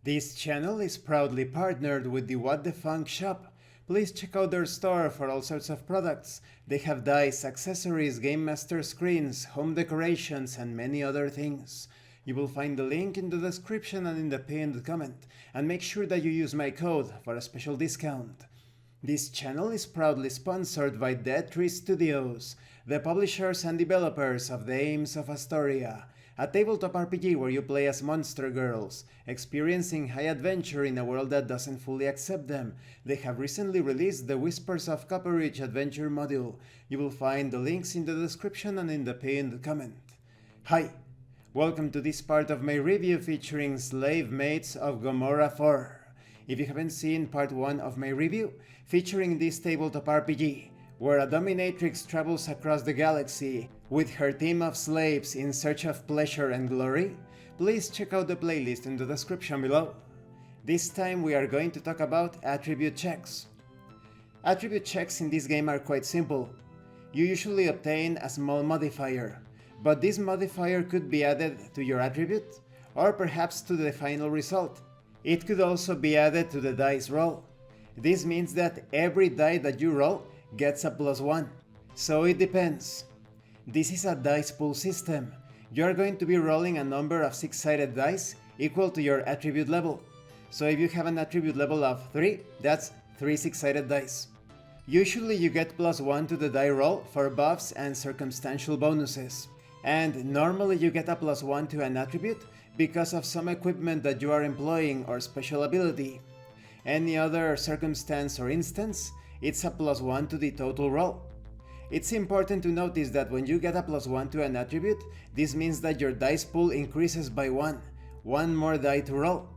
This channel is proudly partnered with the What the Funk shop. Please check out their store for all sorts of products. They have dice, accessories, Game Master screens, home decorations, and many other things. You will find the link in the description and in the pinned comment, and make sure that you use my code for a special discount. This channel is proudly sponsored by Dead Tree Studios, the publishers and developers of Dames of Asstoria, a tabletop RPG where you play as monster girls, experiencing high adventure in a world that doesn't fully accept them. They have recently released the Whispers of Copperidge adventure module. You will find the links in the description and in the pinned comment. Hi! Welcome to this part of my review featuring Slave Maids of Gomorrah IV. If you haven't seen part 1 of my review, featuring this tabletop RPG, where a dominatrix travels across the galaxy with her team of slaves in search of pleasure and glory, please check out the playlist in the description below. This time we are going to talk about attribute checks. Attribute checks in this game are quite simple. You usually obtain a small modifier, but this modifier could be added to your attribute, or perhaps to the final result. It could also be added to the dice roll. This means that every die that you roll gets a +1, so it depends. This is a dice pool system. You are going to be rolling a number of 6-sided dice equal to your attribute level. So if you have an attribute level of 3, that's 3 6-sided dice. Usually you get +1 to the die roll for buffs and circumstantial bonuses. And normally you get a +1 to an attribute because of some equipment that you are employing or special ability. Any other circumstance or instance, it's a +1 to the total roll. It's important to notice that when you get a +1 to an attribute, this means that your dice pool increases by 1 more die to roll.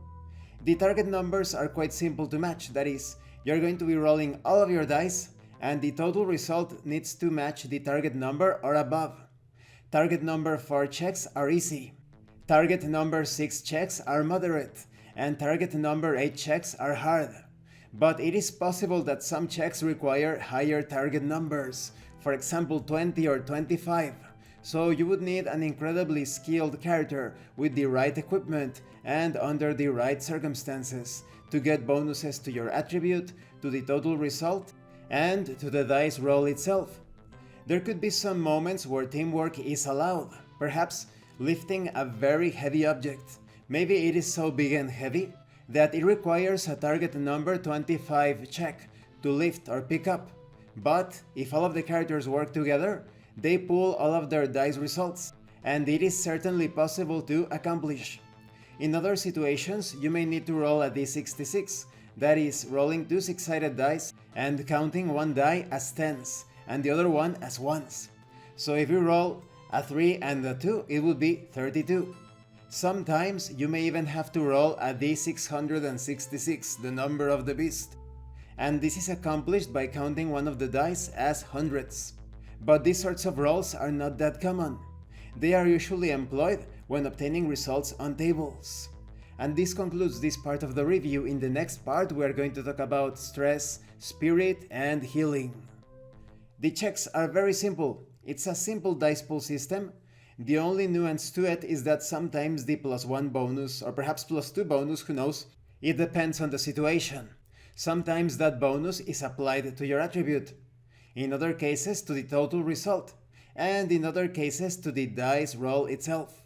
The target numbers are quite simple to match, that is, you're going to be rolling all of your dice, and the total result needs to match the target number or above. Target number 4 checks are easy. Target number 6 checks are moderate, and target number 8 checks are hard. But it is possible that some checks require higher target numbers, for example 20 or 25, so you would need an incredibly skilled character with the right equipment and under the right circumstances to get bonuses to your attribute, to the total result, and to the dice roll itself. There could be some moments where teamwork is allowed, perhaps lifting a very heavy object. Maybe it is so big and heavy that it requires a target number 25 check to lift or pick up. But if all of the characters work together, they pool all of their dice results, and it is certainly possible to accomplish. In other situations, you may need to roll a d66, that is, rolling 2 6-sided dice and counting one die as 10s and the other one as 1s. So if you roll a 3 and a 2, it would be 32. Sometimes you may even have to roll a d666, the number of the beast. And this is accomplished by counting one of the dice as hundreds. But these sorts of rolls are not that common. They are usually employed when obtaining results on tables. And this concludes this part of the review. In the next part we are going to talk about stress, spirit, and healing. The checks are very simple. It's a simple dice pool system. The only nuance to it is that sometimes the +1 bonus, or perhaps +2 bonus, who knows, it depends on the situation. Sometimes that bonus is applied to your attribute, in other cases to the total result, and in other cases to the dice roll itself.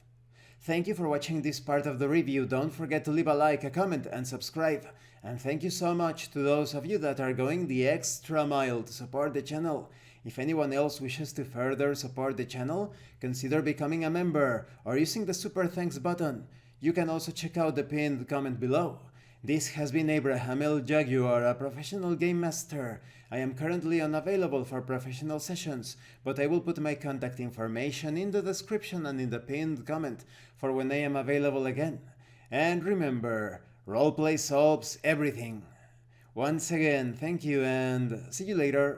Thank you for watching this part of the review. Don't forget to leave a like, a comment, and subscribe. And thank you so much to those of you that are going the extra mile to support the channel. If anyone else wishes to further support the channel, consider becoming a member or using the super thanks button. You can also check out the pinned comment below. This has been Abraham L. Jaguar, a professional game master. I am currently unavailable for professional sessions, but I will put my contact information in the description and in the pinned comment for when I am available again. And remember, roleplay solves everything. Once again, thank you and see you later.